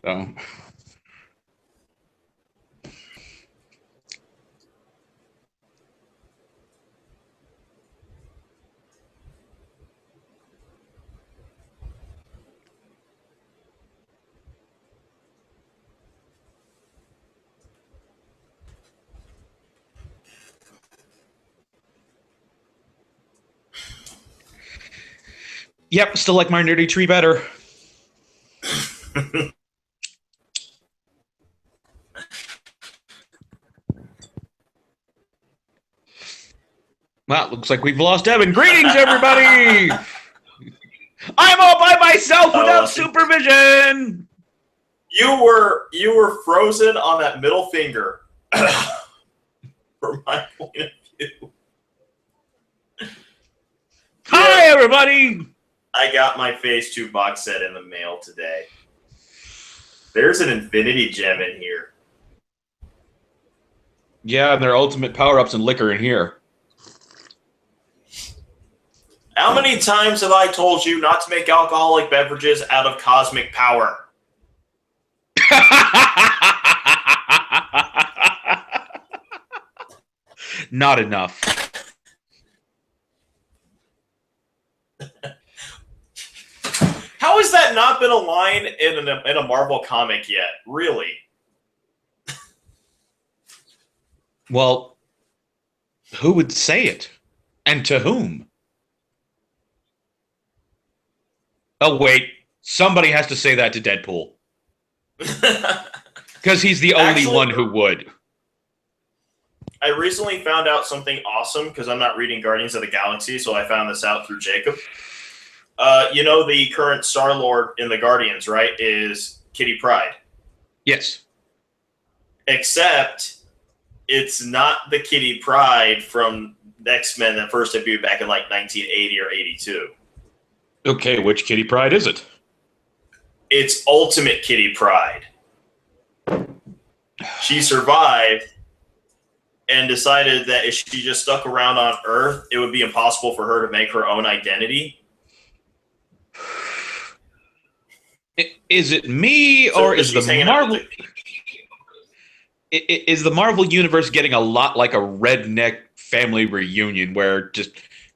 So. Yep, still like my nerdy tree better. Well, looks like we've lost Evan. Greetings, everybody! I'm all by myself without supervision! You were frozen on that middle finger. From my point of view. Hi, everybody! I got my Phase 2 box set in the mail today. There's an Infinity Gem in here. Yeah, and there are ultimate power-ups and liquor in here. How many times have I told you not to make alcoholic beverages out of cosmic power? Not enough. How has that not been a line in a Marvel comic yet? Really? Well, who would say it? And to whom? Oh, wait. Somebody has to say that to Deadpool. Because he's the only one who would. I recently found out something awesome because I'm not reading Guardians of the Galaxy, so I found this out through Jacob. You know the current Star-Lord in the Guardians, right, is Kitty Pryde. Yes. Except it's not the Kitty Pryde from X-Men that first debuted back in like 1980 or 82. Okay, which Kitty Pryde is it? It's Ultimate Kitty Pryde. She survived and decided that if she just stuck around on Earth, it would be impossible for her to make her own identity. Is it me, or is the Marvel... Is the Marvel Universe getting a lot like a redneck family reunion where just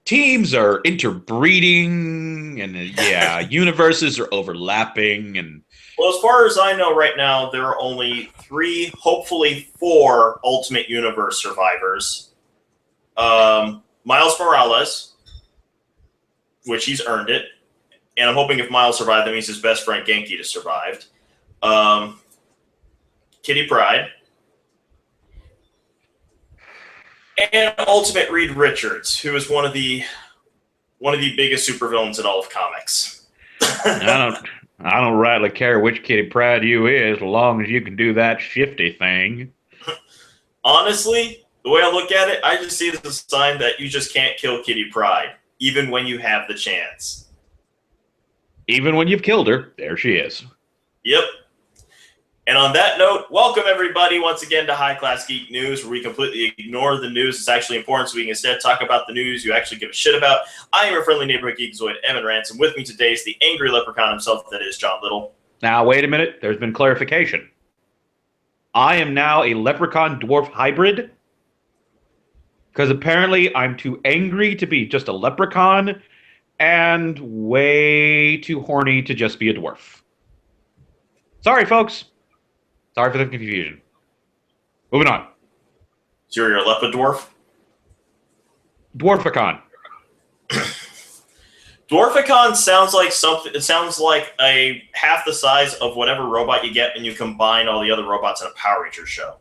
teams are interbreeding and, yeah, universes are overlapping? And well, as far as I know right now, there are only 3, hopefully 4 Ultimate Universe survivors. Miles Morales, which he's earned it. And I'm hoping if Miles survived, that means his best friend Genki just survived. Kitty Pryde. And Ultimate Reed Richards, who is one of the biggest supervillains in all of comics. I don't rightly care which Kitty Pryde you is, as long as you can do that shifty thing. Honestly, the way I look at it, I just see it as a sign that you just can't kill Kitty Pryde, even when you have the chance. Even when you've killed her, there she is. Yep. And on that note, welcome everybody once again to High Class Geek News, where we completely ignore the news that's actually important, so we can instead talk about the news you actually give a shit about. I am your friendly neighborhood geekazoid, Evan Ransom. With me today is the angry leprechaun himself, that is John Little. Now, wait a minute. There's been clarification. I am now a leprechaun dwarf hybrid, because apparently I'm too angry to be just a leprechaun and way too horny to just be a dwarf. Sorry, folks. Sorry for the confusion. Moving on. So you're a leopard dwarf? Dwarficon. Dwarficon sounds like something. It sounds like a half the size of whatever robot you get when you combine all the other robots in a Power Rangers show.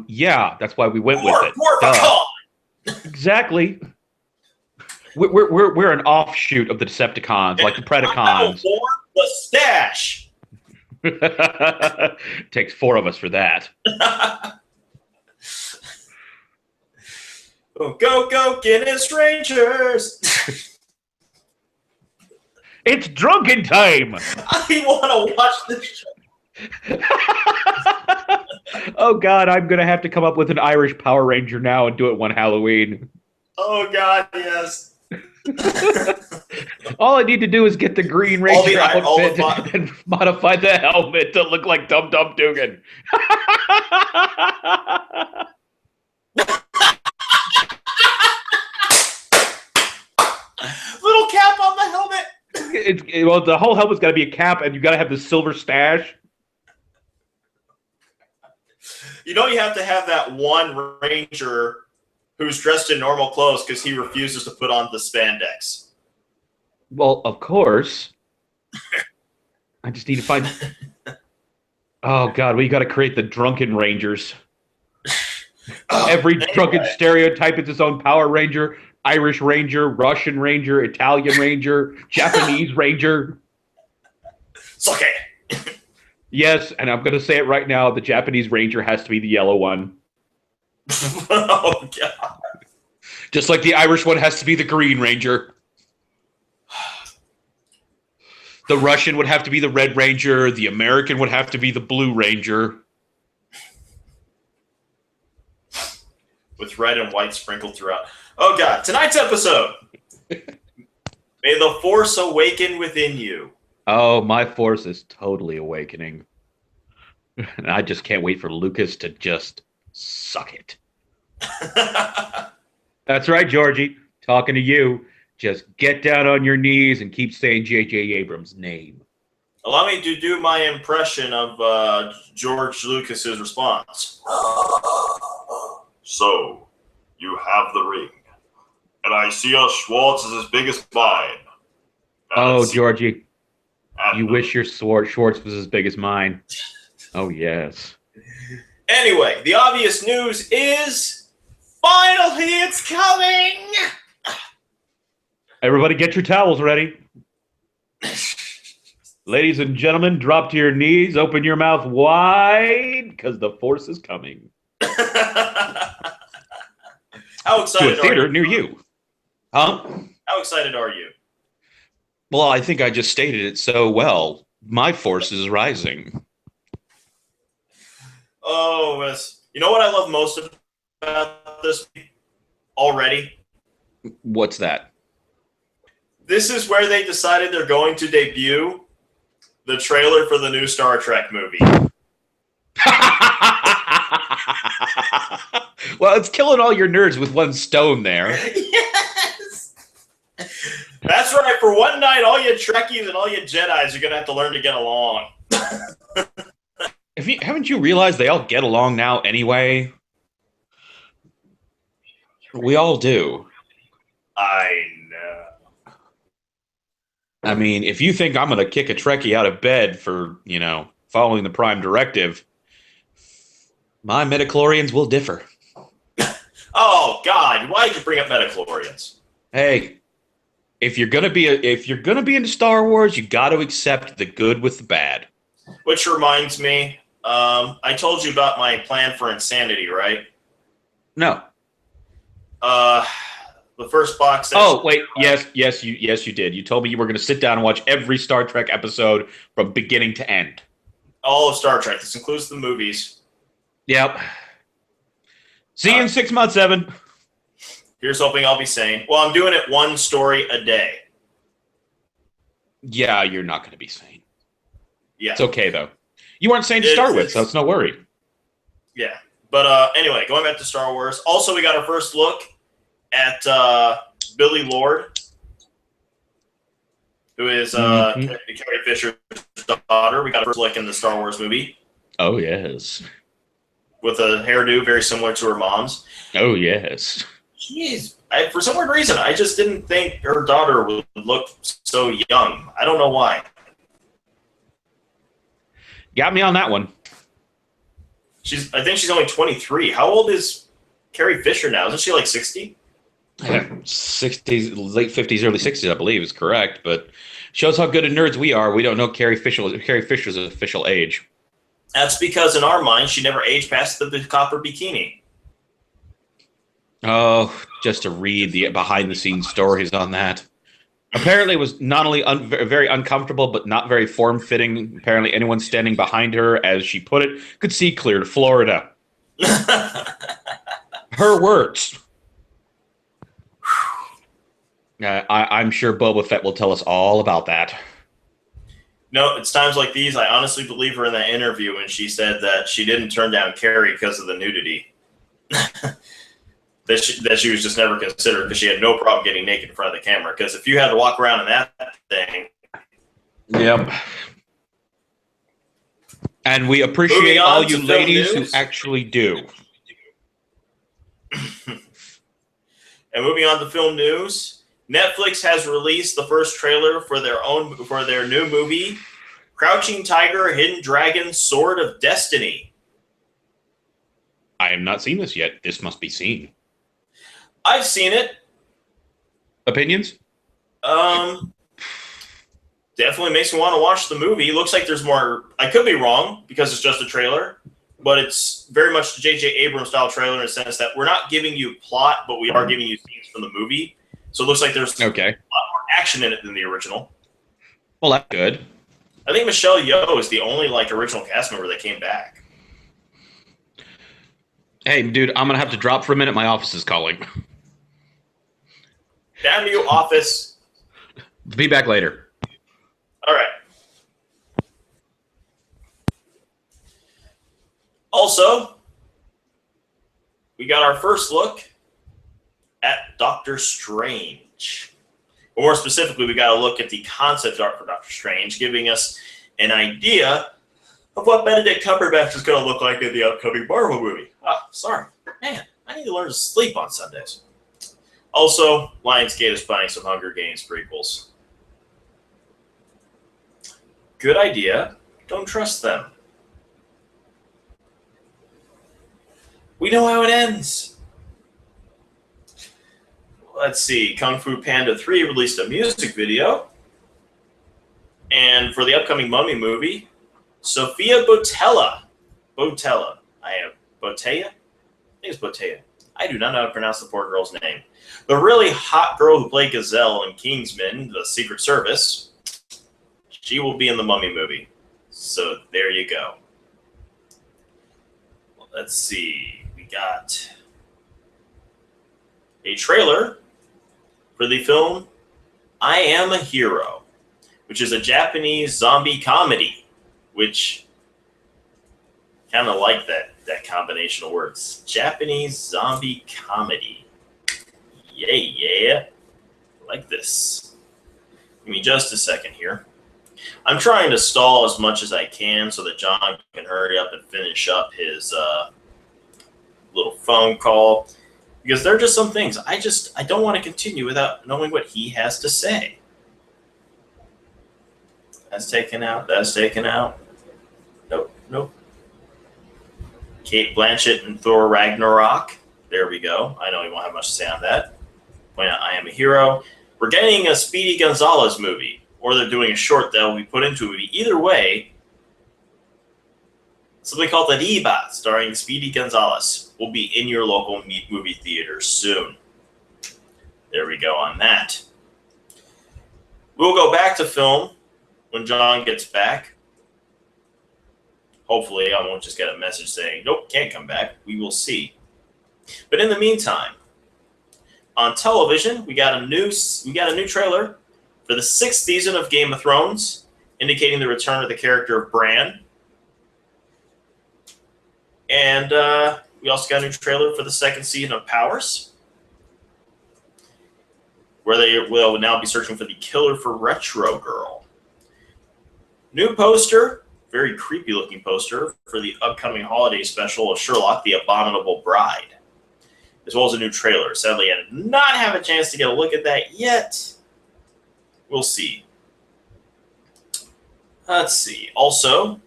Yeah, that's why we went with it. Dwarficon! Exactly. We're an offshoot of the Decepticons, like the Predacons. The stash. Takes 4 of us for that. Oh, go, Guinness Rangers! It's drunken time! I want to watch this show. Oh, God, I'm going to have to come up with an Irish Power Ranger now and do it one Halloween. Oh, God, yes. All I need to do is get the Green Ranger all the outfit and modify the helmet to look like Dum Dum Dugan. Little cap on the helmet. Well, the whole helmet's got to be a cap, and you got to have the silver stash. You know, you have to have that one ranger who's dressed in normal clothes because he refuses to put on the spandex. Well, of course. I just need to find. Oh God, we got to create the drunken rangers. Every drunken stereotype is its own Power Ranger. Irish Ranger, Russian Ranger, Italian Ranger, Japanese Ranger. It's okay. Yes, and I'm going to say it right now. The Japanese Ranger has to be the yellow one. Oh, God. Just like the Irish one has to be the Green Ranger. The Russian would have to be the Red Ranger. The American would have to be the Blue Ranger. With red and white sprinkled throughout. Oh, God. Tonight's episode. May the Force awaken within you. Oh, my Force is totally awakening. And I just can't wait for Lucas to just suck it. That's right, Georgie. Talking to you. Just get down on your knees and keep saying J.J. Abrams' name. Allow me to do my impression of George Lucas's response. So, you have the ring. And I see a Schwartz is as big as mine. Oh, Georgie. You wish your Schwartz was as big as mine. Oh, yes. Anyway, the obvious news is finally it's coming! Everybody get your towels ready. Ladies and gentlemen, drop to your knees, open your mouth wide, because the Force is coming. How excited to a theater are you? near you. Huh? How excited are you? Well, I think I just stated it so well. My Force is rising. Oh, you know what I love most about this already? What's that? This is where they decided they're going to debut the trailer for the new Star Trek movie. Well, it's killing all your nerds with one stone there. Yes! That's right. For one night, all you Trekkies and all you Jedis are going to have to learn to get along. Haven't you realized they all get along now anyway? We all do. I know. I mean, if you think I'm going to kick a Trekkie out of bed for, following the Prime Directive, my midichlorians will differ. Oh God! Why did you bring up midichlorians? Hey, if you're gonna be into Star Wars, you got to accept the good with the bad. Which reminds me, I told you about my plan for Insanity, right? No. The first box set. Oh wait, yes, you did. You told me you were going to sit down and watch every Star Trek episode from beginning to end. All of Star Trek. This includes the movies. Yep. See you in 6 months, Evan. Here's hoping I'll be sane. Well, I'm doing it one story a day. Yeah, you're not going to be sane. Yeah. It's okay, though. You weren't sane to start with, so it's no worry. Yeah. But anyway, going back to Star Wars. Also, we got our first look at Billy Lord, who is Carrie Fisher's daughter. We got a first look in the Star Wars movie. Oh, yes. With a hairdo very similar to her mom's. Oh, yes. Jeez. For some weird reason, I just didn't think her daughter would look so young. I don't know why. Got me on that one. I think she's only 23. How old is Carrie Fisher now? Isn't she like 60? 60s, late 50s, early 60s, I believe is correct. But shows how good of nerds we are. We don't know Carrie Fisher's official age. That's because in our mind, she never aged past the copper bikini. Oh, just to read the behind-the-scenes stories on that. Apparently, it was not only very uncomfortable, but not very form-fitting. Apparently, anyone standing behind her, as she put it, could see clear to Florida. Her words. I'm sure Boba Fett will tell us all about that. No, it's times like these. I honestly believe her in that interview when she said that she didn't turn down Carrie because of the nudity. that she was just never considered because she had no problem getting naked in front of the camera. Because if you had to walk around in that thing. Yep. And we appreciate all you ladies who actually do. And moving on to film news, Netflix has released the first trailer for their new movie, Crouching Tiger, Hidden Dragon, Sword of Destiny. I have not seen this yet. This must be seen. I've seen it. Opinions? Definitely makes me want to watch the movie. Looks like there's more. I could be wrong because it's just a trailer, but it's very much the J.J. Abrams style trailer in the sense that we're not giving you plot, but we are giving you scenes from the movie. So it looks like there's a lot more action in it than the original. Well, that's good. I think Michelle Yeoh is the only original cast member that came back. Hey, dude, I'm going to have to drop for a minute. My office is calling. Damn you, office. Be back later. All right. Also, we got our first look at Doctor Strange. Or more specifically, we got a look at the concept art for Doctor Strange, giving us an idea of what Benedict Cumberbatch is going to look like in the upcoming Marvel movie. Ah, sorry. Man, I need to learn to sleep on Sundays. Also, Lionsgate is buying some Hunger Games prequels. Good idea. Don't trust them. We know how it ends. Let's see. Kung Fu Panda 3 released a music video. And for the upcoming Mummy movie, Sofia Boutella. Botella. Botella? I think it's Botella. I do not know how to pronounce the poor girl's name. The really hot girl who played Gazelle in Kingsman, the Secret Service, she will be in the Mummy movie. So there you go. Let's see. We got a trailer for the film I Am a Hero, which is a Japanese zombie comedy, which kind of like that combination of words. Japanese zombie comedy. Yeah. I like this. Give me just a second here. I'm trying to stall as much as I can so that John can hurry up and finish up his little phone call. Because there are just some things I don't want to continue without knowing what he has to say. That's taken out. Nope. Kate Blanchett and Thor Ragnarok. There we go. I know he won't have much to say on that. I Am a Hero. We're getting a Speedy Gonzalez movie. Or they're doing a short that will be put into a movie. Either way, something called The Diva, starring Speedy Gonzalez, will be in your local movie theater soon. There we go on that. We'll go back to film when John gets back. Hopefully, I won't just get a message saying, nope, can't come back. We will see. But in the meantime, on television, we got a new trailer for the 6th season of Game of Thrones, indicating the return of the character of Bran. And we also got a new trailer for the 2nd season of Powers, where they will now be searching for the killer for Retro Girl. New poster, very creepy looking poster, for the upcoming holiday special of Sherlock, The Abominable Bride, as well as a new trailer. Sadly, I did not have a chance to get a look at that yet. We'll see. Let's see. Also,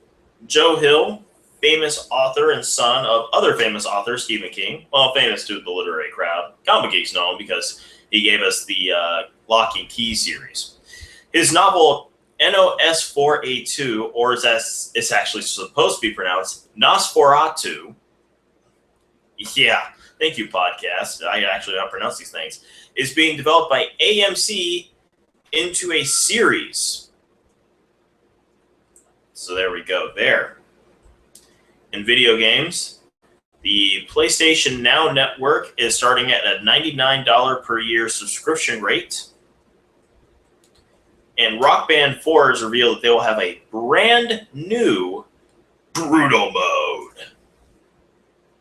Joe Hill, famous author and son of other famous author, Stephen King. Well, famous to the literary crowd. Comic geeks know him because he gave us the Lock and Key series. His novel, NOS4A2, or as it's actually supposed to be pronounced, Nosferatu. Yeah, thank you, podcast. I actually don't pronounce these things. Is being developed by AMC into a series. So there we go there. In video games, the PlayStation Now network is starting at a $99 per year subscription rate. And Rock Band 4 has revealed that they will have a brand new Brutal Mode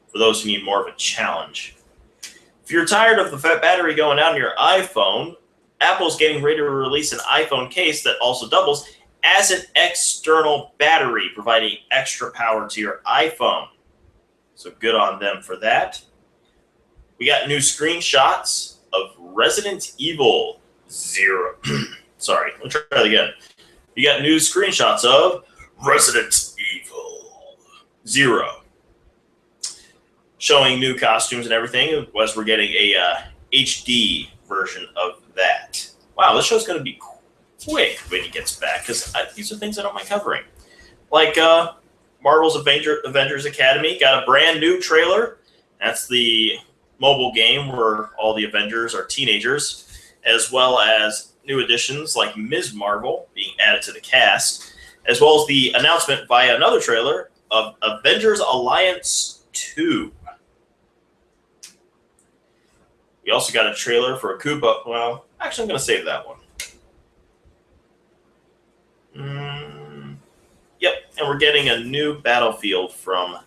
for those who need more of a challenge. If you're tired of the fat battery going out on your iPhone, Apple's getting ready to release an iPhone case that also doubles as an external battery, providing extra power to your iPhone. So good on them for that. We got new screenshots of Resident Evil 0. Sorry, let's try that again. You got new screenshots of Resident Evil 0. Showing new costumes and everything, as we're getting a HD version of that. Wow, this show's going to be quick when he gets back, because these are things I don't mind covering. Like Marvel's Avengers Academy got a brand new trailer. That's the mobile game where all the Avengers are teenagers, as well as new additions like Ms. Marvel being added to the cast, as well as the announcement via another trailer of Avengers Alliance 2. We also got a trailer for a Koopa. Well, actually, I'm going to save that one. Yep, and we're getting a new Battlefield from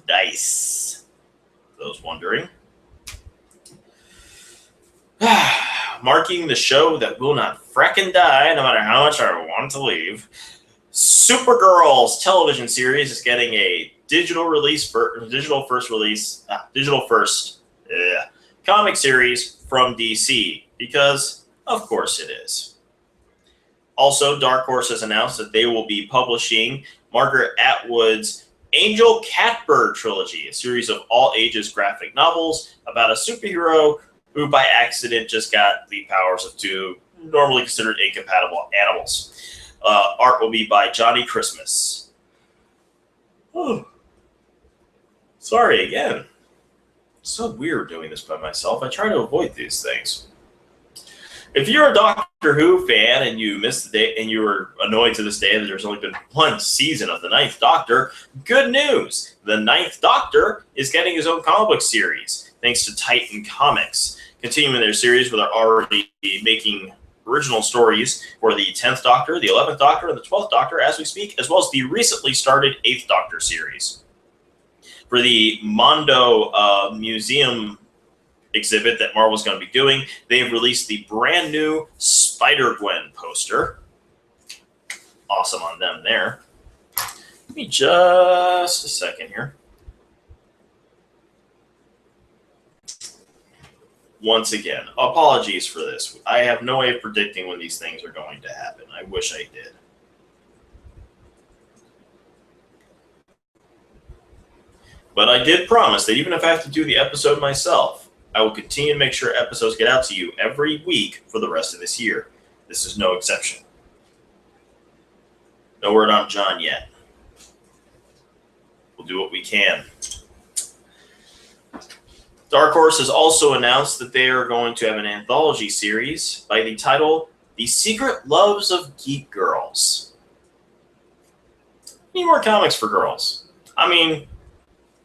DICE. For those wondering. Marking the show that will not frickin' die no matter how much I want to leave. Supergirl's television series is getting a digital first comic series from DC, because of course it is. Also, Dark Horse has announced that they will be publishing Margaret Atwood's Angel Catbird trilogy, a series of all ages graphic novels about a superhero who by accident just got the powers of two normally considered incompatible animals. Art will be by Johnny Christmas. Oh, sorry again. It's so weird doing this by myself. I try to avoid these things. If you're a Doctor Who fan and you missed the day and you were annoyed to this day that there's only been one season of the Ninth Doctor, good news. The Ninth Doctor is getting his own comic book series, thanks to Titan Comics, continuing their series where they're already making original stories for the 10th Doctor, the 11th Doctor, and the 12th Doctor as we speak, as well as the recently started 8th Doctor series. For the Mondo Museum exhibit that Marvel's going to be doing, they have released the brand new Spider-Gwen poster. Awesome on them there. Give me just a second here. Once again, apologies for this. I have no way of predicting when these things are going to happen. I wish I did. But I did promise that even if I have to do the episode myself, I will continue to make sure episodes get out to you every week for the rest of this year. This is no exception. No word on John yet. We'll do what we can. Dark Horse has also announced that they are going to have an anthology series by the title The Secret Loves of Geek Girls. Need more comics for girls. I mean,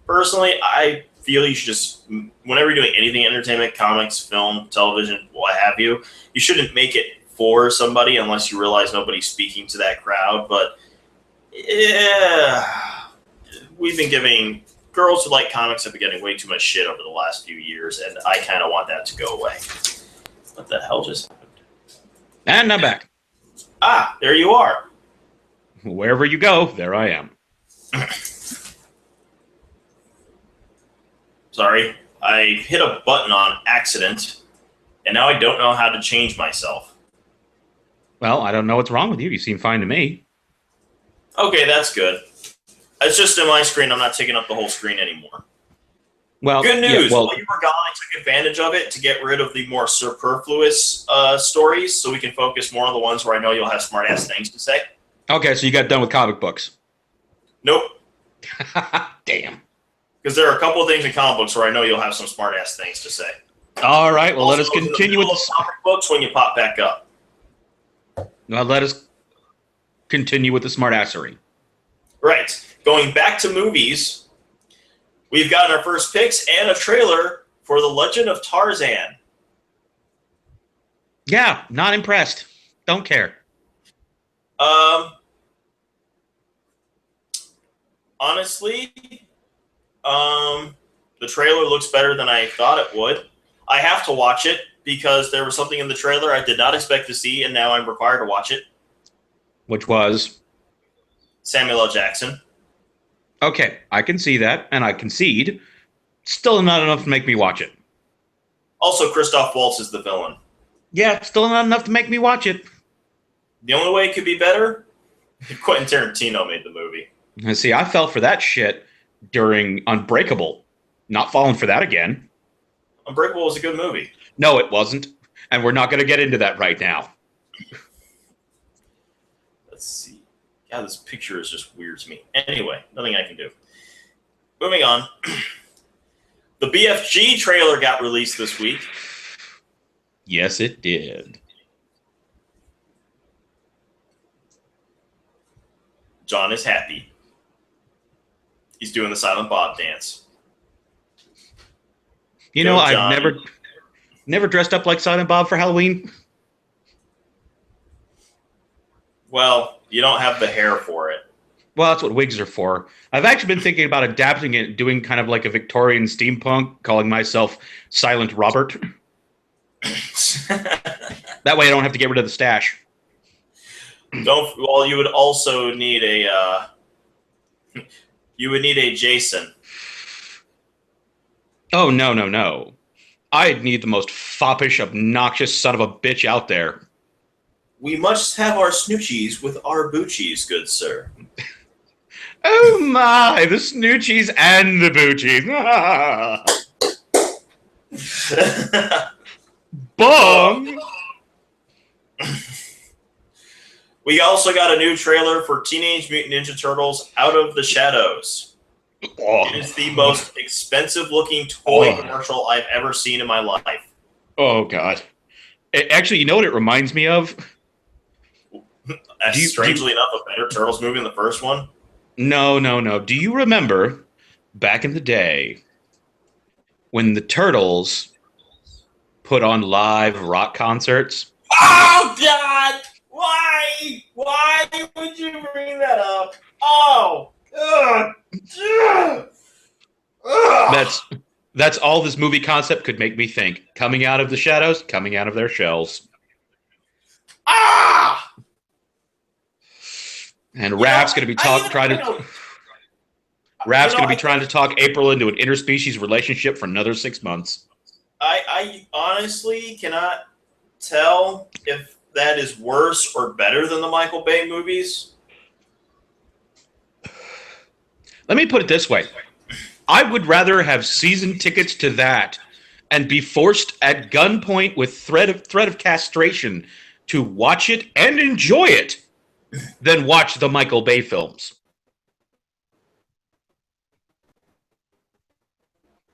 personally, I feel you should just, whenever you're doing anything, entertainment, comics, film, television, what have you, you shouldn't make it for somebody unless you realize nobody's speaking to that crowd. But yeah, we've been giving, girls who like comics have been getting way too much shit over the last few years, and I kind of want that to go away. What the hell just happened? And I'm back. Ah, there you are. Wherever you go, there I am. Sorry, I hit a button on accident, and now I don't know how to change myself. Well, I don't know what's wrong with you. You seem fine to me. Okay, that's good. It's just in my screen. I'm not taking up the whole screen anymore. Well, good news. Yeah, While you were gone, I took advantage of it to get rid of the more superfluous stories so we can focus more on the ones where I know you'll have smart-ass things to say. Okay, so you got done with comic books. Nope. Damn. Because there are a couple of things in comic books where I know you'll have some smart-ass things to say. All right, well, also, let us continue with the comic books when you pop back up. Well, let us continue with the smartassery. Right. Going back to movies, we've gotten our first picks and a trailer for The Legend of Tarzan. Yeah, not impressed. Don't care. Um, honestly, the trailer looks better than I thought it would. I have to watch it because there was something in the trailer I did not expect to see, and now I'm required to watch it. Which was? Samuel L. Jackson. Okay, I can see that, and I concede. Still not enough to make me watch it. Also, Christoph Waltz is the villain. Yeah, still not enough to make me watch it. The only way it could be better, Quentin Tarantino made the movie. And see, I fell for that shit during Unbreakable. Not falling for that again. Unbreakable was a good movie. No, it wasn't. And we're not going to get into that right now. Let's see. God, this picture is just weird to me. Anyway, nothing I can do. Moving on. The BFG trailer got released this week. Yes, it did. John is happy. He's doing the Silent Bob dance. You know, I've never dressed up like Silent Bob for Halloween. Well, you don't have the hair for it. Well, that's what wigs are for. I've actually been thinking about adapting it, doing kind of like a Victorian steampunk, calling myself Silent Robert. That way I don't have to get rid of the stash. Well, you would also need a Jason. Oh, no. I'd need the most foppish, obnoxious son of a bitch out there. We must have our snoochies with our boochies, good sir. Oh my, the snoochies and the boochies. Bong! We also got a new trailer for Teenage Mutant Ninja Turtles Out of the Shadows. Oh. It is the most expensive-looking toy commercial I've ever seen in my life. Oh, God. Actually, you know what it reminds me of? Strangely enough, a better Turtles movie than the first one. No. Do you remember back in the day when the Turtles put on live rock concerts? Oh, God! Why? Why would you bring that up? Oh! That's all this movie concept could make me think. Coming out of the shadows, coming out of their shells. Ah! And Raph's going to be trying to talk April into an interspecies relationship for another 6 months. I honestly cannot tell if that is worse or better than the Michael Bay movies. Let me put it this way. I would rather have season tickets to that and be forced at gunpoint with threat of castration to watch it and enjoy it than watch the Michael Bay films.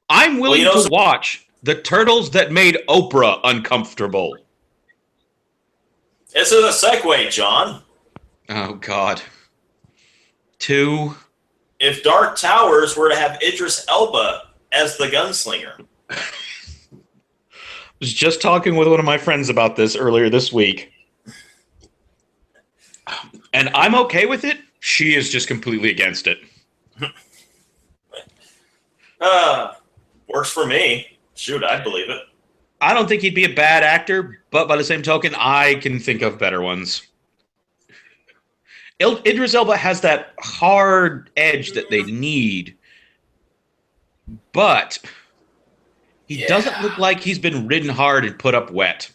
I'm willing to watch the Turtles that made Oprah uncomfortable. This is a segue, John. Oh, God. 2. If Dark Towers were to have Idris Elba as the gunslinger. I was just talking with one of my friends about this earlier this week. And I'm okay with it. She is just completely against it. Works for me. Shoot, I'd believe it. I don't think he'd be a bad actor, but by the same token, I can think of better ones. Idris Elba has that hard edge that they need, but he doesn't look like he's been ridden hard and put up wet.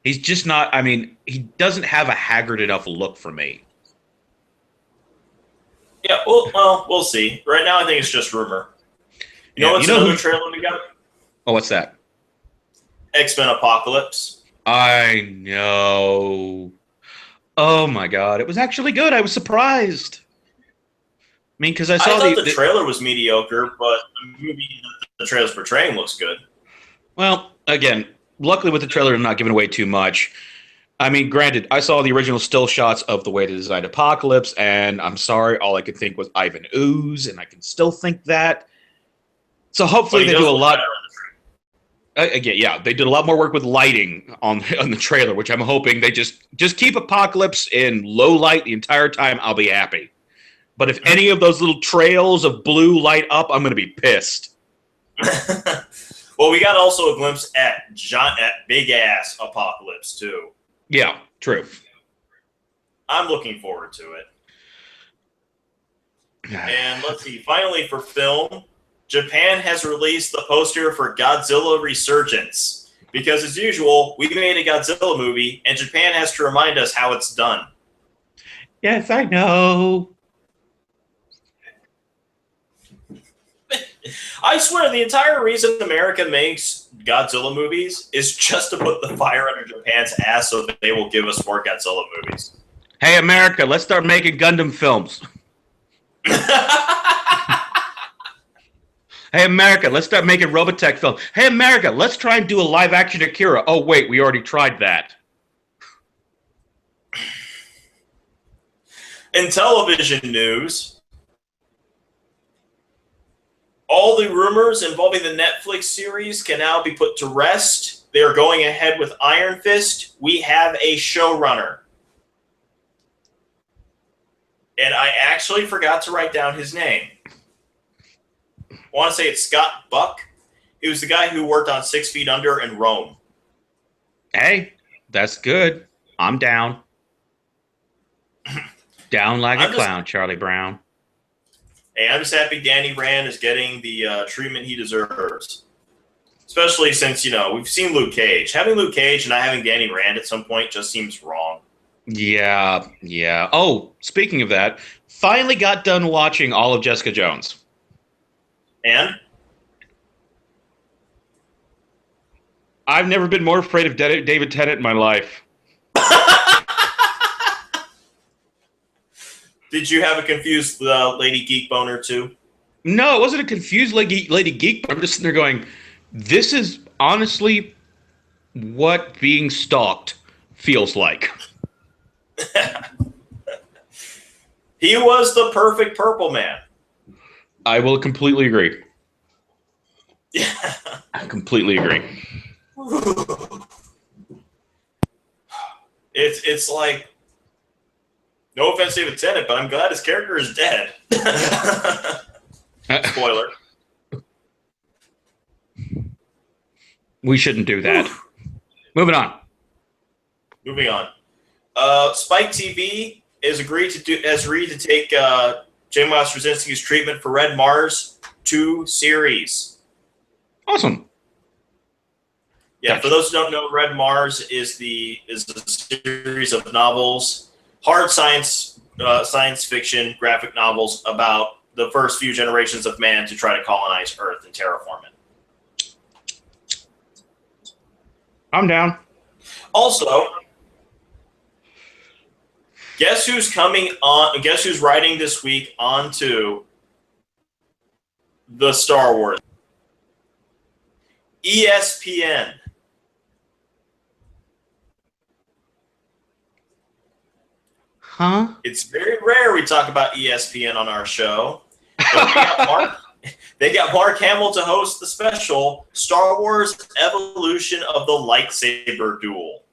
He's just not, he doesn't have a haggard enough look for me. Yeah, well, we'll see. Right now, I think it's just rumor. You know what's another trailer we got? Oh, what's that? X-Men Apocalypse. I know. Oh my God, it was actually good. I was surprised. Because I thought the trailer was mediocre, but the movie the trailer's portraying looks good. Well, again, luckily with the trailer, I'm not giving away too much. Granted, I saw the original still shots of the way they designed Apocalypse, and I'm sorry, all I could think was Ivan Ooze, and I can still think that. So hopefully they do a lot. Again, yeah, they did a lot more work with lighting on the trailer, which I'm hoping they just keep Apocalypse in low light the entire time. I'll be happy. But if any of those little trails of blue light up, I'm going to be pissed. Well, we got also a glimpse at big ass Apocalypse too. Yeah, true. I'm looking forward to it. And let's see. Finally, for film, Japan has released the poster for Godzilla Resurgence. Because as usual, we made a Godzilla movie, and Japan has to remind us how it's done. Yes, I know. I swear, the entire reason America makes Godzilla movies is just to put the fire under Japan's ass so that they will give us more Godzilla movies. Hey, America, let's start making Gundam films. Hey, America, let's start making Robotech films. Hey, America, let's try and do a live-action Akira. Oh, wait, we already tried that. In television news, all the rumors involving the Netflix series can now be put to rest. They are going ahead with Iron Fist. We have a showrunner. And I actually forgot to write down his name. I want to say it's Scott Buck. He was the guy who worked on 6 Feet Under and Rome. Hey, that's good. I'm down. Down like a clown, Charlie Brown. Hey, I'm just happy Danny Rand is getting the treatment he deserves. Especially since, we've seen Luke Cage. Having Luke Cage and not having Danny Rand at some point just seems wrong. Yeah. Oh, speaking of that, finally got done watching all of Jessica Jones. And? I've never been more afraid of David Tennant in my life. Did you have a confused Lady Geek boner too? No, it wasn't a confused Lady Geek, but I'm just sitting there going, this is honestly what being stalked feels like. He was the perfect purple man. I will completely agree. Yeah. I completely agree. It's like, no offense to David Tennant, but I'm glad his character is dead. Spoiler. We shouldn't do that. Moving on. Spike TV has agreed to take J. Miles Straczynski's treatment for Red Mars 2 series. Awesome. Yeah, for those who don't know, Red Mars is a series of novels, hard science fiction graphic novels about the first few generations of man to try to colonize Earth and terraform it. I'm down. Also, guess who's writing this week onto the Star Wars? ESPN. Huh? It's very rare we talk about ESPN on our show. But they got Mark Hamill to host the special Star Wars Evolution of the Lightsaber Duel.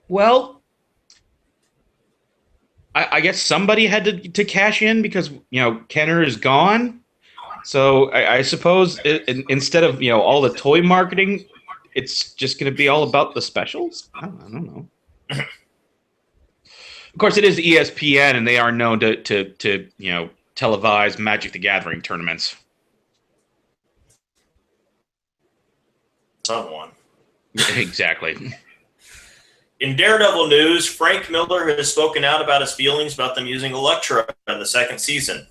Well, I guess somebody had to cash in because, Kenner is gone. So I suppose instead of, all the toy marketing, it's just going to be all about the specials? I don't know. Of course, it is ESPN, and they are known to televise Magic the Gathering tournaments. Someone. Exactly. In Daredevil news, Frank Miller has spoken out about his feelings about them using Elektra in the second season.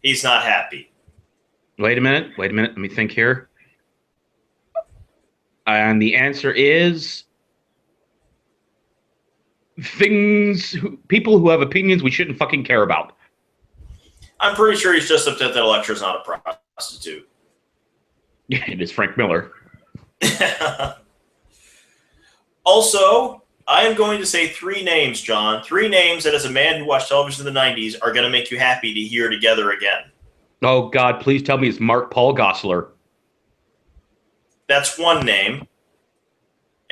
He's not happy. Wait a minute. Let me think here. And the answer is people who have opinions we shouldn't fucking care about. I'm pretty sure he's just upset that Elektra's not a prostitute. Yeah, it is Frank Miller. Also, I am going to say 3 names, John. 3 names that, as a man who watched television in the 90s, are going to make you happy to hear together again. Oh, God, please tell me it's Mark Paul Gosselaar. That's one name.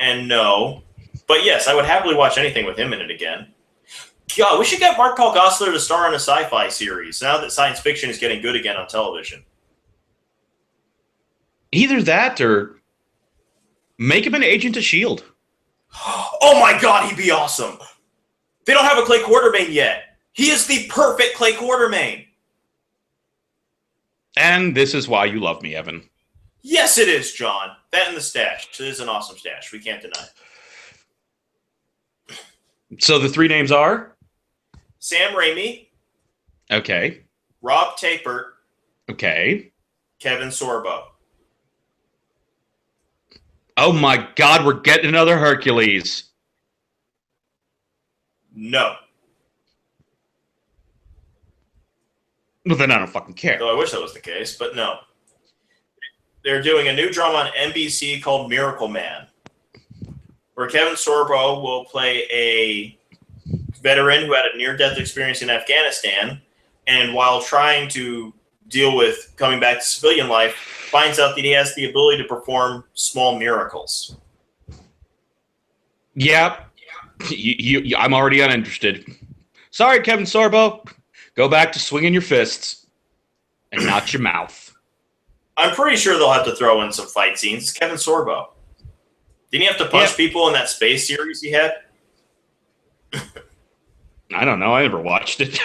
And no. But yes, I would happily watch anything with him in it again. God, we should get Mark Paul Gosselaar to star in a sci-fi series now that science fiction is getting good again on television. Either that or make him an agent of S.H.I.E.L.D. Oh my God, he'd be awesome. They don't have a Clay Quartermain yet. He is the perfect Clay Quartermain. And this is why you love me, Evan. Yes, it is, John. That and the stash. It is an awesome stash. We can't deny. So the 3 names are? Sam Raimi. Okay. Rob Tapert. Okay. Kevin Sorbo. Oh my God, we're getting another Hercules. No. Well, then I don't fucking care. Though I wish that was the case, but no. They're doing a new drama on NBC called Miracle Man, where Kevin Sorbo will play a veteran who had a near-death experience in Afghanistan, and while trying to deal with coming back to civilian life, finds out that he has the ability to perform small miracles. Yeah. I'm already uninterested. Sorry, Kevin Sorbo. Go back to swinging your fists and not your mouth. I'm pretty sure they'll have to throw in some fight scenes. It's Kevin Sorbo. Didn't he have to punch people in that space series he had? I don't know. I never watched it.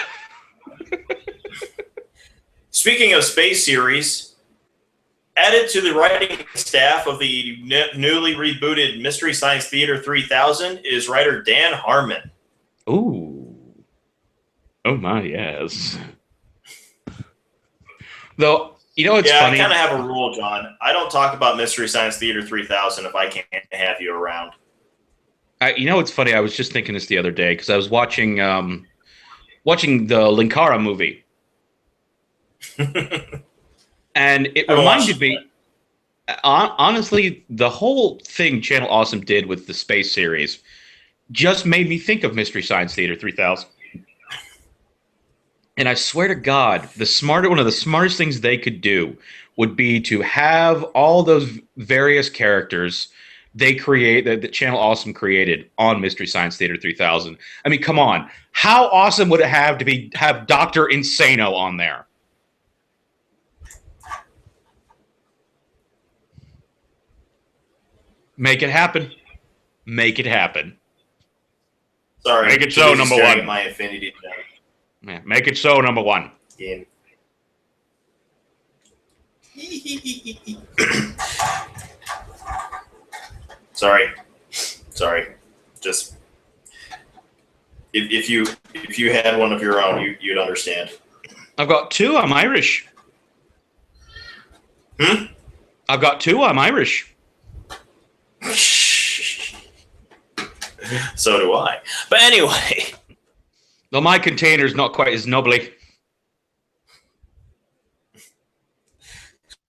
Speaking of space series, added to the writing staff of the newly rebooted Mystery Science Theater 3000 is writer Dan Harmon. Ooh. Oh my, yes. Though, you know what's funny? I kind of have a rule, John. I don't talk about Mystery Science Theater 3000 if I can't have you around. You know what's funny? I was just thinking this the other day because I was watching the Linkara movie. And it reminded me, honestly, the whole thing Channel Awesome did with the space series just made me think of Mystery Science Theater 3000. And I swear to God, one of the smartest things they could do would be to have all those various characters that Channel Awesome created on Mystery Science Theater 3000. I mean, come on. How awesome would it have to have Dr. Insano on there? Make it happen. Make it happen. Sorry. Make it so, number one. My Infinity Yeah, make it so, number one. game. Sorry. Just if you had one of your own, you'd understand. I've got 2. I'm Irish. I've got 2. I'm Irish. So do I. But anyway. Though my container's not quite as nubbly.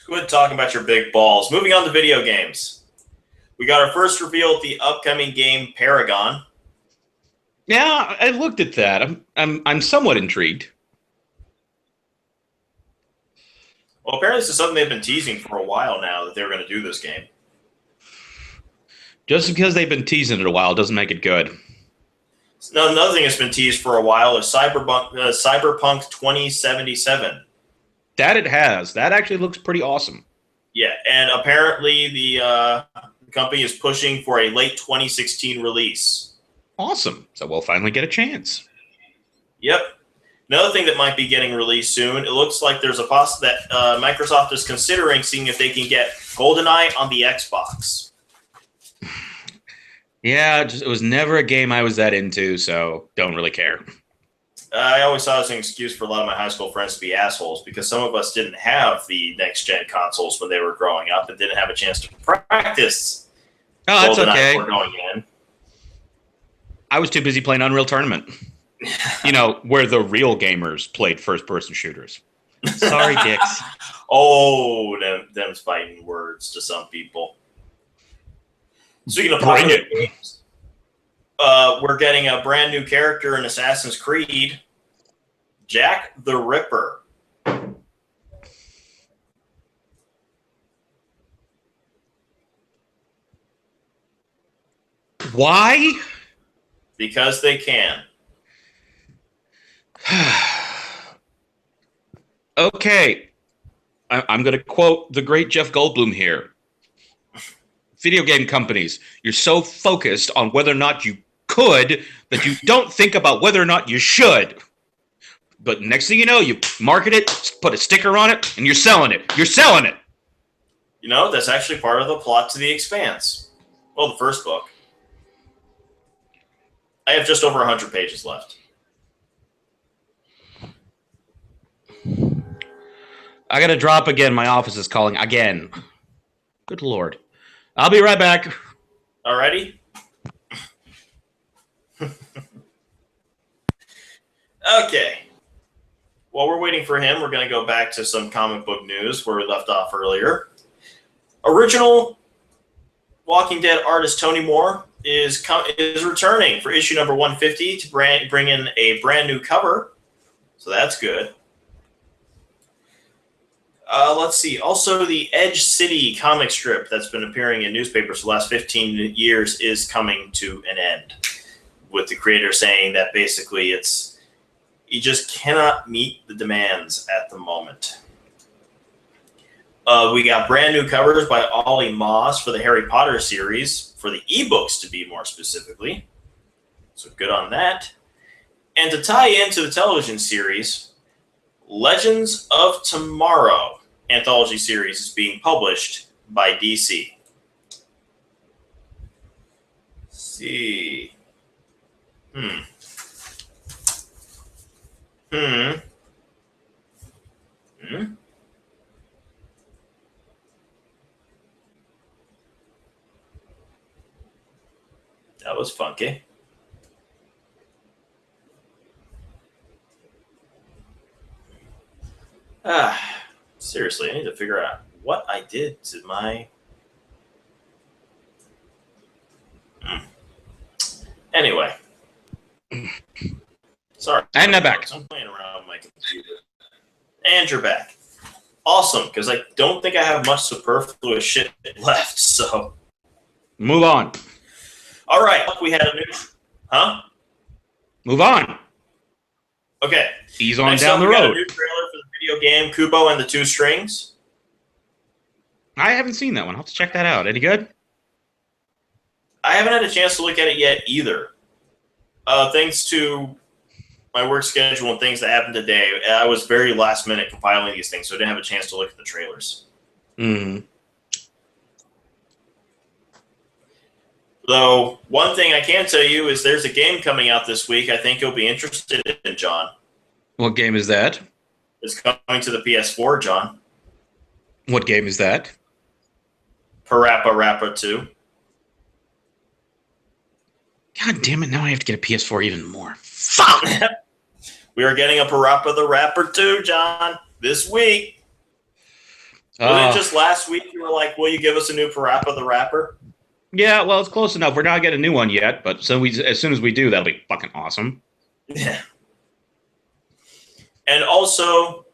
Quit talking about your big balls. Moving on to video games. We got our first reveal at the upcoming game Paragon. Yeah, I looked at that. I'm somewhat intrigued. Well, apparently this is something they've been teasing for a while now, that they were going to do this game. Just because they've been teasing it a while doesn't make it good. Now, another thing that's been teased for a while is Cyberpunk 2077. That it has. That actually looks pretty awesome. Yeah, and apparently the company is pushing for a late 2016 release. Awesome. So we'll finally get a chance. Yep. Another thing that might be getting released soon, it looks like there's a possibility that Microsoft is considering seeing if they can get GoldenEye on the Xbox. Yeah, it was never a game I was that into, so don't really care. I always saw it as an excuse for a lot of my high school friends to be assholes because some of us didn't have the next-gen consoles when they were growing up and didn't have a chance to practice. Oh, that's okay. Before going in. I was too busy playing Unreal Tournament. You know, where the real gamers played first-person shooters. Sorry, dicks. Oh, them's fighting words to some people. Speaking of popular games, we're getting a brand new character in Assassin's Creed, Jack the Ripper. Why? Because they can. Okay. I'm going to quote the great Jeff Goldblum here. Video game companies, you're so focused on whether or not you could that you don't think about whether or not you should. But next thing you know, you market it, put a sticker on it, and you're selling it. You're selling it. You know, that's actually part of the plot to The Expanse. Well, the first book. I have just over 100 pages left. I got to drop again. My office is calling again. Good Lord. I'll be right back. Alrighty? Okay. While we're waiting for him, we're going to go back to some comic book news where we left off earlier. Original Walking Dead artist Tony Moore is returning for issue number 150 to bring in a brand new cover. So that's good. Let's see. Also, the Edge City comic strip that's been appearing in newspapers for the last 15 years is coming to an end, with the creator saying that basically you just cannot meet the demands at the moment. We got brand new covers by Ollie Moss for the Harry Potter series, for the ebooks to be more specifically. So good on that. And to tie into the television series, Legends of Tomorrow anthology series is being published by DC. Let's see. That was funky. Seriously, I need to figure out what I did to my... Anyway. Sorry. And I'm back. I'm playing around with my computer. And you're back. Awesome, because I don't think I have much superfluous shit left, so... Move on. All right, we had a new... Huh? Move on. Okay. Ease on Next down up, the we got road. a new trailer for the video game Kubo and the Two Strings. I haven't seen that one. I'll have to check that out. Any good? I haven't had a chance to look at it yet either. Thanks to my work schedule and things that happened today, I was very last minute compiling these things, so I didn't have a chance to look at the trailers. Though, one thing I can tell you is there's a game coming out this week I think you'll be interested in, John. What game is that? It's coming to the PS4, John. What game is that? Parappa Rappa 2. God damn it, now I have to get a PS4 even more. Fuck! We are getting a Parappa the Rapper 2, John, this week. Wasn't it just last week you were like, will you give us a new Parappa the Rapper? Yeah, well, it's close enough. We're not getting a new one yet, but as soon as we do, that'll be fucking awesome. Yeah. And also,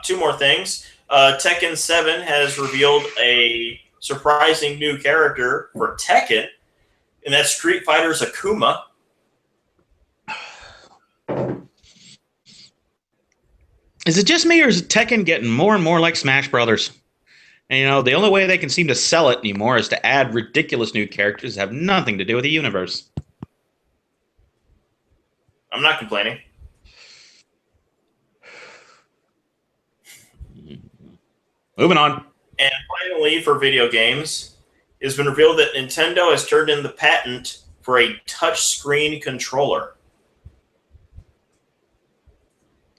two more things. Tekken 7 has revealed a surprising new character for Tekken, and that's Street Fighter's Akuma. Is it just me, or is Tekken getting more and more like Smash Brothers? And, the only way they can seem to sell it anymore is to add ridiculous new characters that have nothing to do with the universe. I'm not complaining. Moving on. And finally, for video games, it has been revealed that Nintendo has turned in the patent for a touchscreen controller.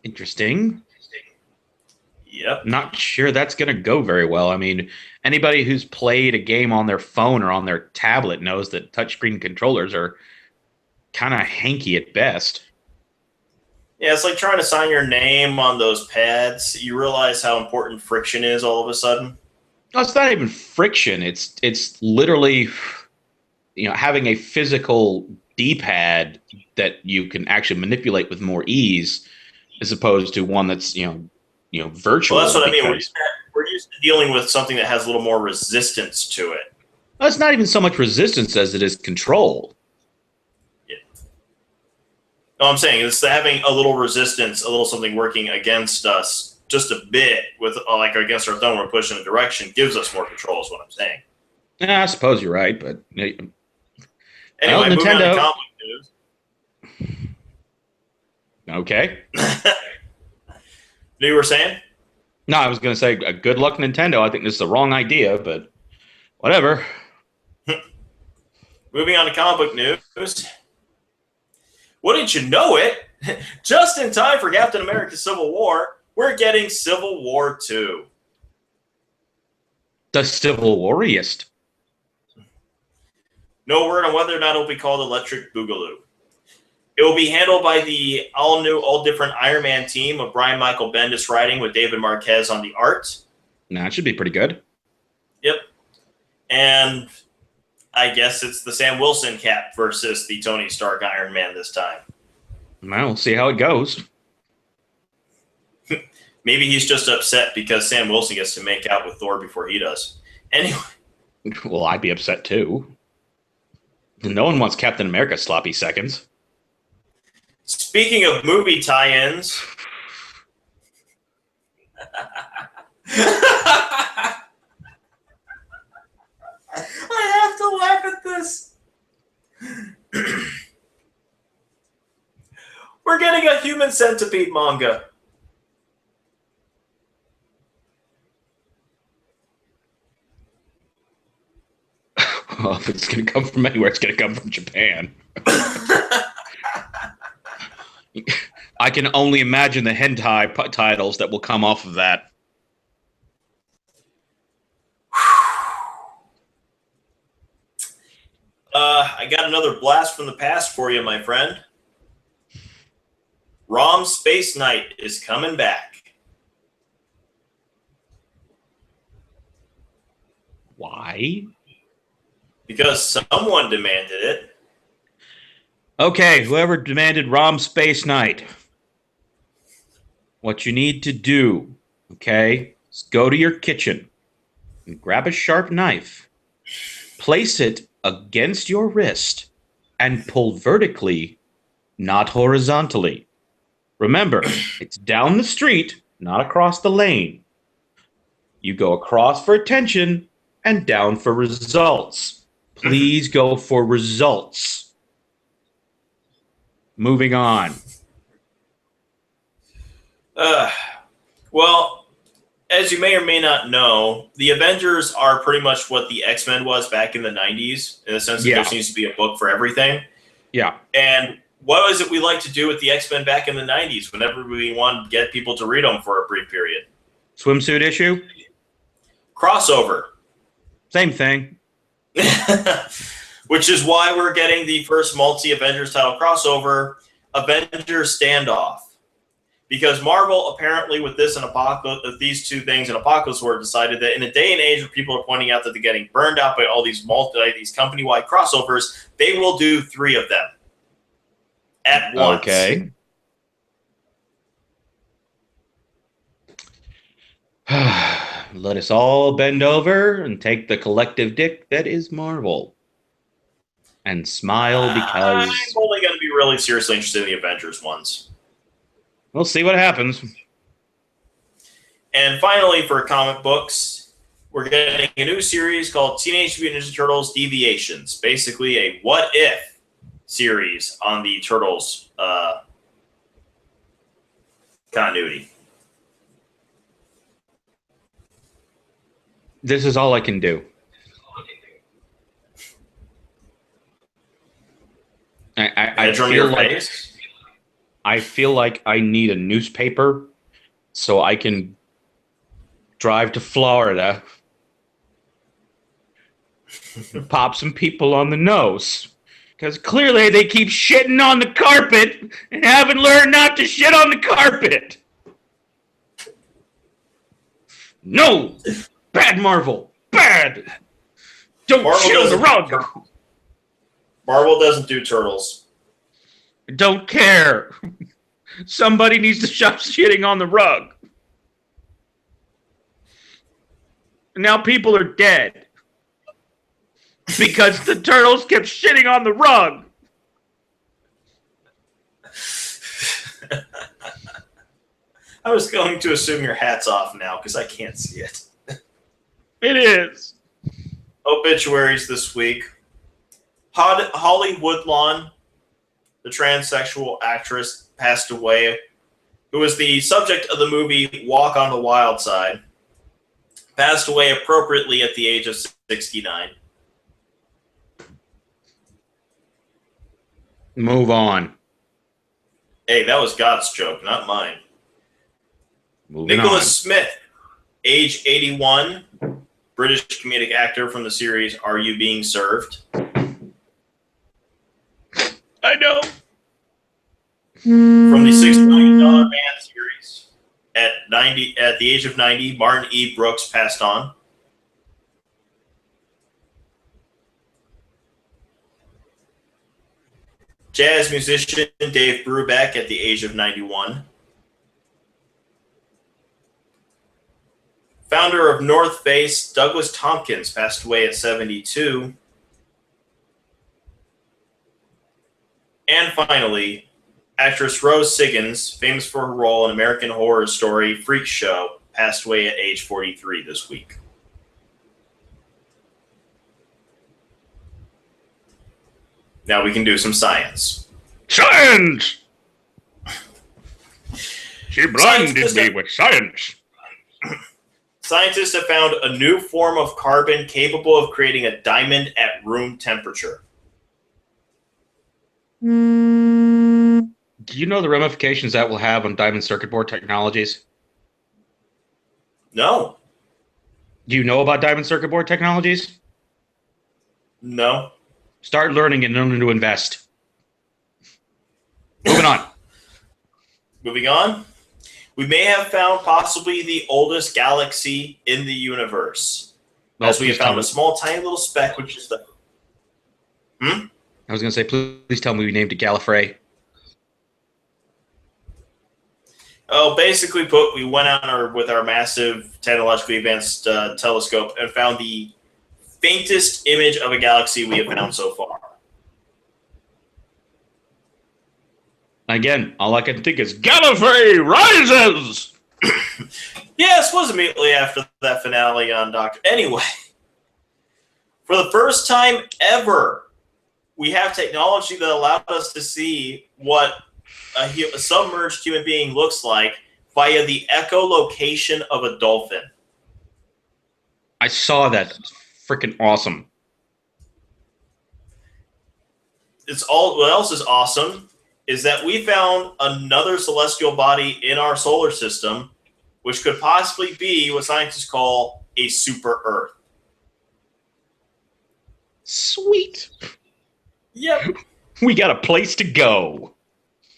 Interesting. Yep. Not sure that's going to go very well. I mean, anybody who's played a game on their phone or on their tablet knows that touchscreen controllers are kind of hanky at best. Yeah, it's like trying to sign your name on those pads. You realize how important friction is all of a sudden. No, it's not even friction. It's literally, having a physical D-pad that you can actually manipulate with more ease, as opposed to one that's virtual. Well, that's what I mean. We're used to dealing with something that has a little more resistance to it. Well, it's not even so much resistance as it is control. Yeah. No, I'm saying it's having a little resistance, a little something working against us just a bit, with like against our thumb, we're pushing a direction, gives us more control. Is what I'm saying. Yeah, I suppose you're right, but anyway, Nintendo. moving on to comic news. Okay. You were saying? No, I was going to say, good luck, Nintendo. I think this is the wrong idea, but whatever. Moving on to comic book news. Wouldn't you know it? Just in time for Captain America Civil War, we're getting Civil War 2. The Civil Warriest. No word on whether or not it'll be called Electric Boogaloo. It will be handled by the all-new, all-different Iron Man team of Brian Michael Bendis writing with David Marquez on the art. Nah, it should be pretty good. Yep. And I guess it's the Sam Wilson Cap versus the Tony Stark Iron Man this time. Well, we'll see how it goes. Maybe he's just upset because Sam Wilson gets to make out with Thor before he does. Anyway. Well, I'd be upset too. No one wants Captain America sloppy seconds. Speaking of movie tie-ins, I have to laugh at this. We're getting a Human Centipede manga. Well, if it's going to come from anywhere, it's going to come from Japan. I can only imagine the hentai titles that will come off of that. I got another blast from the past for you, my friend. ROM Space Knight is coming back. Why? Because someone demanded it. Okay, whoever demanded ROM Space Knight. What you need to do, okay, is go to your kitchen and grab a sharp knife, place it against your wrist, and pull vertically, not horizontally. Remember, it's down the street, not across the lane. You go across for attention and down for results. Please go for results. Moving on. Well, as you may or may not know, the Avengers are pretty much what the X-Men was back in the 90s, in the sense that there seems to be a book for everything. Yeah. And what was it we like to do with the X-Men back in the 90s whenever we wanted to get people to read them for a brief period? Swimsuit issue? Crossover. Same thing. Which is why we're getting the first multi-Avengers title crossover, Avengers Standoff. Because Marvel, apparently, with this and Apocalypse, these two things in Apocalypse War, decided that in a day and age where people are pointing out that they're getting burned out by all these these company-wide crossovers, they will do 3 of them at once. Okay. Let us all bend over and take the collective dick that is Marvel. And smile because... I'm only going to be really seriously interested in the Avengers ones. We'll see what happens. And finally, for comic books, we're getting a new series called Teenage Mutant Ninja Turtles Deviations. Basically a what-if series on the Turtles continuity. This is all I can do. I feel like I need a newspaper so I can drive to Florida, pop some people on the nose. Because clearly they keep shitting on the carpet and haven't learned not to shit on the carpet. No! Bad Marvel! Bad! Don't Marvel shit on the rug! Marvel doesn't do turtles. Don't care. Somebody needs to stop shitting on the rug. Now people are dead. Because the turtles kept shitting on the rug. I was going to assume your hat's off now because I can't see it. It is. Obituaries this week. Holly Woodlawn, the transsexual actress, passed away, who was the subject of the movie Walk on the Wild Side. Passed away appropriately at the age of 69. Move on. Hey, that was God's joke, not mine. Moving Nicholas on. Smith, age 81, British comedic actor from the series Are You Being Served? I know. From the $6 Million Man series. At the age of 90, Martin E. Brooks passed on. Jazz musician Dave Brubeck at the age of 91. Founder of North Face, Douglas Tompkins, passed away at 72. And finally, actress Rose Siggins, famous for her role in American Horror Story Freak Show, passed away at age 43 this week. Now we can do some science. Science! She blinded me with science. Scientists have found a new form of carbon capable of creating a diamond at room temperature. Do you know the ramifications that will have on diamond circuit board technologies? No. Do you know about diamond circuit board technologies? No. Start learning and learn to invest. Moving on. Moving on. We may have found possibly the oldest galaxy in the universe. As we have found a small, tiny little speck, which is the... I was going to say, please tell me we named it Gallifrey. Oh, basically put, we went out with our massive technologically advanced telescope and found the faintest image of a galaxy we have found so far. Again, all I can think is Gallifrey rises! Yes, was immediately after that finale on Doctor. Anyway, for the first time ever, we have technology that allowed us to see what a submerged human being looks like via the echolocation of a dolphin. I saw that. It's freaking awesome. What else is awesome is that we found another celestial body in our solar system, which could possibly be what scientists call a super Earth. Sweet. Yep. We got a place to go.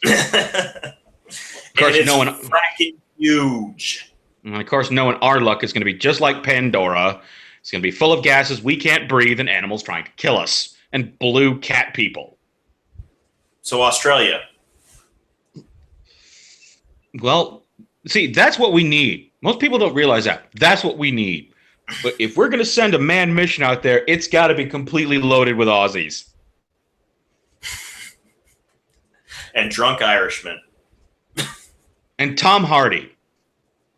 Of course, it's knowing fracking huge. And of course, knowing our luck is going to be just like Pandora. It's going to be full of gases we can't breathe and animals trying to kill us. And blue cat people. So Australia. Well, see, that's what we need. Most people don't realize that. That's what we need. But if we're going to send a manned mission out there, it's got to be completely loaded with Aussies. And drunk Irishmen. And Tom Hardy.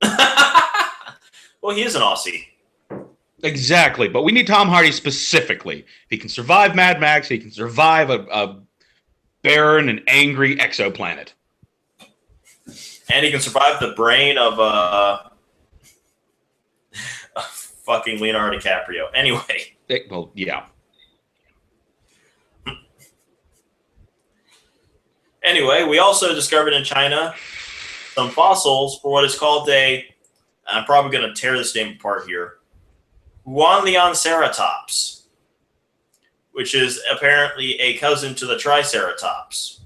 Well, he is an Aussie. Exactly, but we need Tom Hardy specifically. If he can survive Mad Max, he can survive a barren and angry exoplanet. And he can survive the brain of fucking Leonardo DiCaprio. Anyway. Well, yeah. Anyway, we also discovered in China some fossils for what is called I'm probably going to tear this name apart here, Huanlianceratops, which is apparently a cousin to the Triceratops.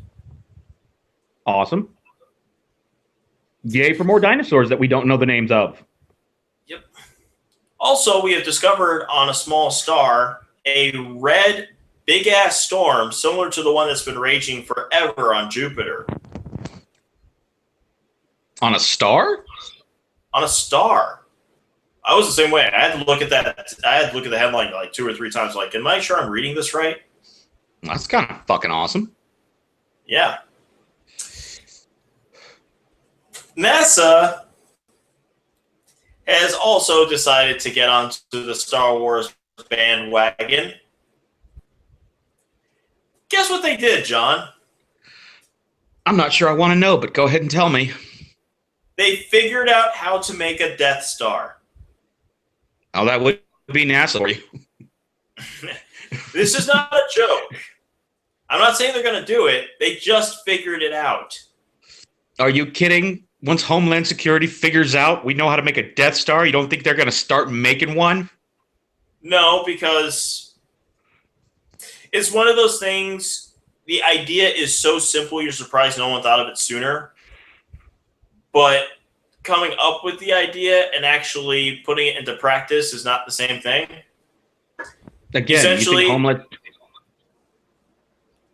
Awesome. Yay for more dinosaurs that we don't know the names of. Yep. Also, we have discovered on a small star a red big-ass storm similar to the one that's been raging forever on Jupiter. On a star? On a star. I was the same way. I had to look at that. I had to look at the headline like 2 or 3 times. Like, am I sure I'm reading this right? That's kind of fucking awesome. Yeah. NASA has also decided to get onto the Star Wars bandwagon. Guess what they did, John? I'm not sure I want to know, but go ahead and tell me. They figured out how to make a Death Star. Oh, that would be NASA for you. This is not a joke. I'm not saying they're going to do it. They just figured it out. Are you kidding? Once Homeland Security figures out we know how to make a Death Star, you don't think they're going to start making one? No, because it's one of those things. The idea is so simple, you're surprised no one thought of it sooner. But coming up with the idea and actually putting it into practice is not the same thing. Again, you think Homeland...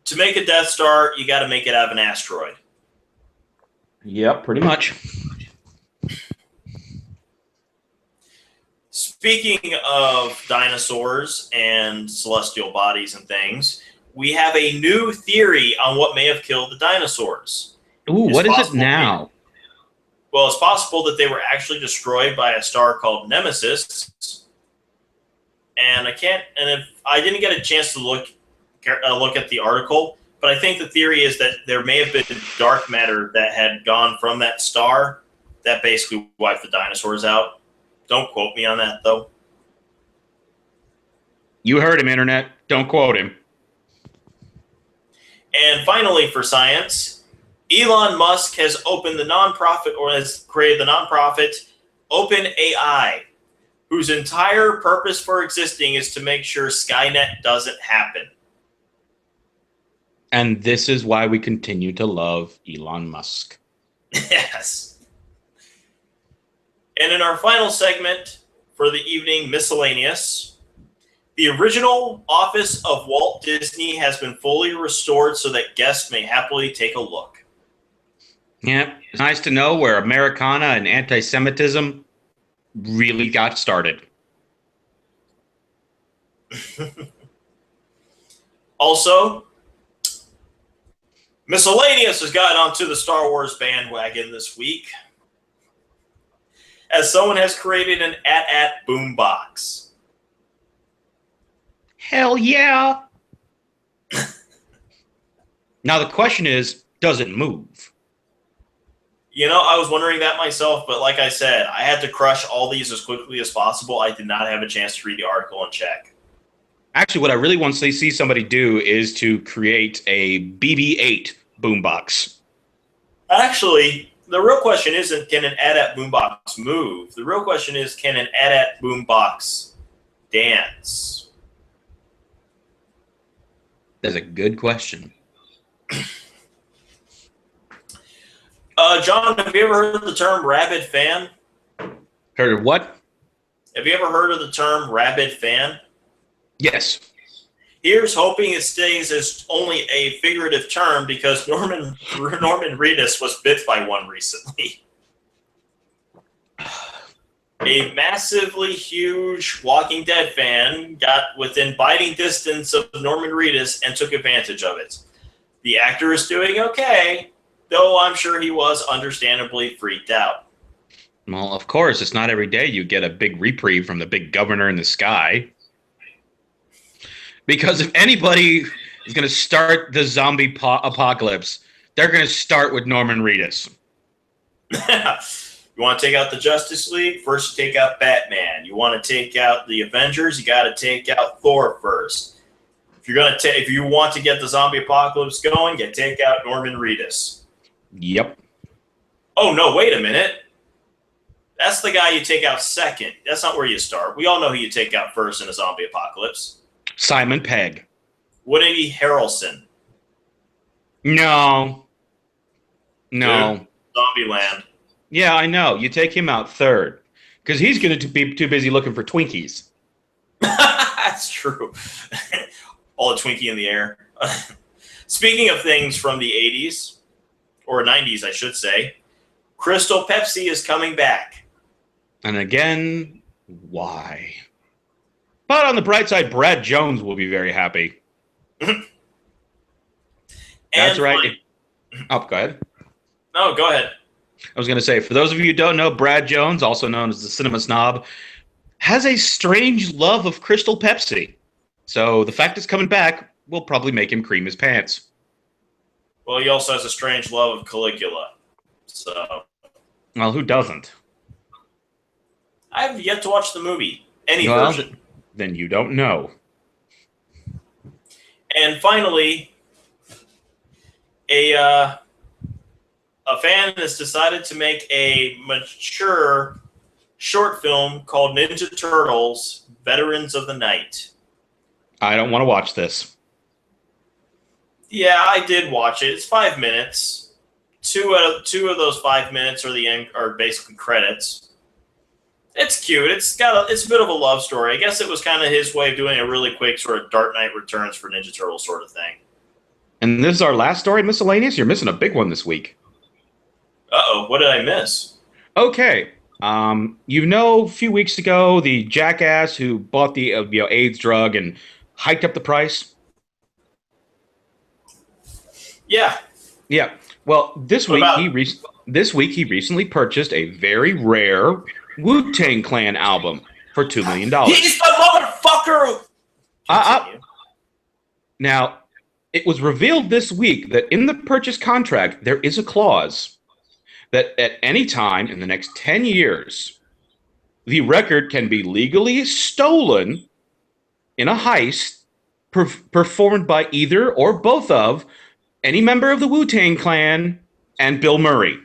To make a Death Star, you got to make it out of an asteroid. Yep, pretty much. Speaking of dinosaurs and celestial bodies and things, we have a new theory on what may have killed the dinosaurs. Ooh, what is it now? Well, it's possible that they were actually destroyed by a star called Nemesis. And if I didn't get a chance to look at the article, but I think the theory is that there may have been dark matter that had gone from that star that basically wiped the dinosaurs out. Don't quote me on that, though. You heard him, Internet. Don't quote him. And finally, for science, Elon Musk has opened the nonprofit, or has created the nonprofit OpenAI, whose entire purpose for existing is to make sure Skynet doesn't happen. And this is why we continue to love Elon Musk. Yes. And in our final segment for the evening, miscellaneous, the original office of Walt Disney has been fully restored so that guests may happily take a look. Yeah, it's nice to know where Americana and anti-Semitism really got started. Also, miscellaneous has gotten onto the Star Wars bandwagon this week, as someone has created an AT-AT boombox. Hell yeah! Now the question is, does it move? You know, I was wondering that myself, but like I said, I had to crush all these as quickly as possible. I did not have a chance to read the article and check. Actually, what I really want to see somebody do is to create a BB-8 boombox. Actually, the real question isn't can an AT-AT boombox move? The real question is can an AT-AT boombox dance? That's a good question. John, have you ever heard of the term rabid fan? Heard of what? Have you ever heard of the term rabid fan? Yes. Here's hoping it stays as only a figurative term because Norman Reedus was bit by one recently. A massively huge Walking Dead fan got within biting distance of Norman Reedus and took advantage of it. The actor is doing okay, though I'm sure he was understandably freaked out. Well, of course, it's not every day you get a big reprieve from the big governor in the sky. Because if anybody is going to start the zombie apocalypse, they're going to start with Norman Reedus. You want to take out the Justice League? First, you take out Batman. You want to take out the Avengers? You got to take out Thor first. If you want to get the zombie apocalypse going, you take out Norman Reedus. Yep. Oh no! Wait a minute. That's the guy you take out second. That's not where you start. We all know who you take out first in a zombie apocalypse. Simon Pegg. Woody Harrelson. No. Dude, Zombieland. Yeah, I know. You take him out third. Because he's going to be too busy looking for Twinkies. That's true. all the Twinkie in the air. Speaking of things from the 80s, or 90s, I should say, Crystal Pepsi is coming back. And again, why? But on the bright side, Brad Jones will be very happy. That's right. Oh, go ahead. No, go ahead. I was going to say, for those of you who don't know, Brad Jones, also known as the Cinema Snob, has a strange love of Crystal Pepsi. So the fact it's coming back will probably make him cream his pants. Well, he also has a strange love of Caligula. So, well, who doesn't? I've yet to watch the movie. Any version. Then you don't know. And finally, a fan has decided to make a mature short film called Ninja Turtles: Veterans of the Night. I don't want to watch this. Yeah, I did watch it. It's 5 minutes. Two of those 5 minutes are basically credits. It's cute. It's a bit of a love story. I guess it was kind of his way of doing a really quick sort of Dark Knight Returns for Ninja Turtles sort of thing. And this is our last story in Miscellaneous? You're missing a big one this week. Uh-oh, what did I miss? Okay. A few weeks ago, the jackass who bought the AIDS drug and hiked up the price? Yeah. Yeah. Well, this week he recently purchased a very rare Wu-Tang Clan album for $2 million. He's the motherfucker! Now, it was revealed this week that in the purchase contract, there is a clause that at any time in the next 10 years, the record can be legally stolen in a heist performed by either or both of any member of the Wu-Tang Clan and Bill Murray.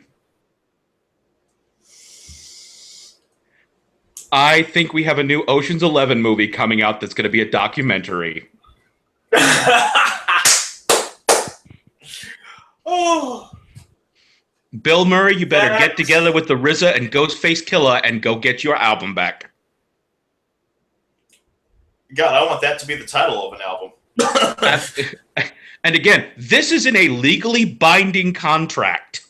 I think we have a new Ocean's 11 movie coming out that's going to be a documentary. Oh. Bill Murray, you better get together with the RZA and Ghostface Killah and go get your album back. God, I want that to be the title of an album. And again, this is in a legally binding contract.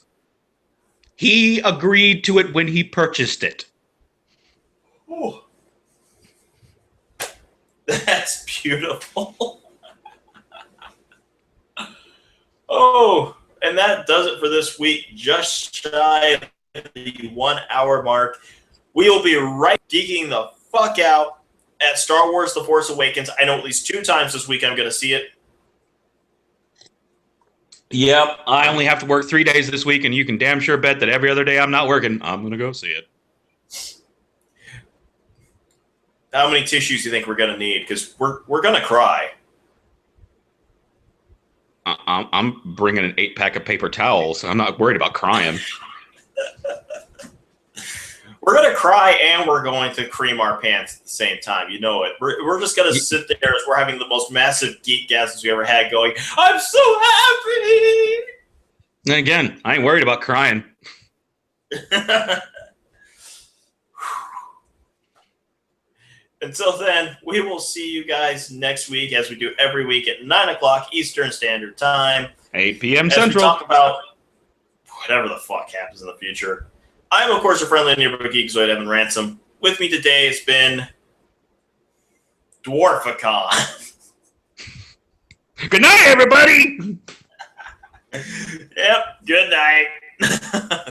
He agreed to it when he purchased it. Ooh. That's beautiful. Oh, and that does it for this week, just shy of the 1 hour mark. We will be right geeking the fuck out at Star Wars The Force Awakens. I know at least 2 times this week I'm going to see it. Yep, I only have to work 3 days this week, and you can damn sure bet that every other day I'm not working, I'm going to go see it. How many tissues do you think we're going to need? Because we're going to cry. I'm bringing an 8-pack of paper towels. I'm not worried about crying. We're going to cry and we're going to cream our pants at the same time. You know it. We're just going to sit there as we're having the most massive geek gasms we ever had going, I'm so happy! And again, I ain't worried about crying. Until then, we will see you guys next week as we do every week at 9 o'clock Eastern Standard Time. 8 p.m. as Central. We talk about whatever the fuck happens in the future. I'm, of course, your friendly neighborhood geekzoid, Evan Ransom. With me today has been Dwarficon. Good night, everybody! Yep, good night.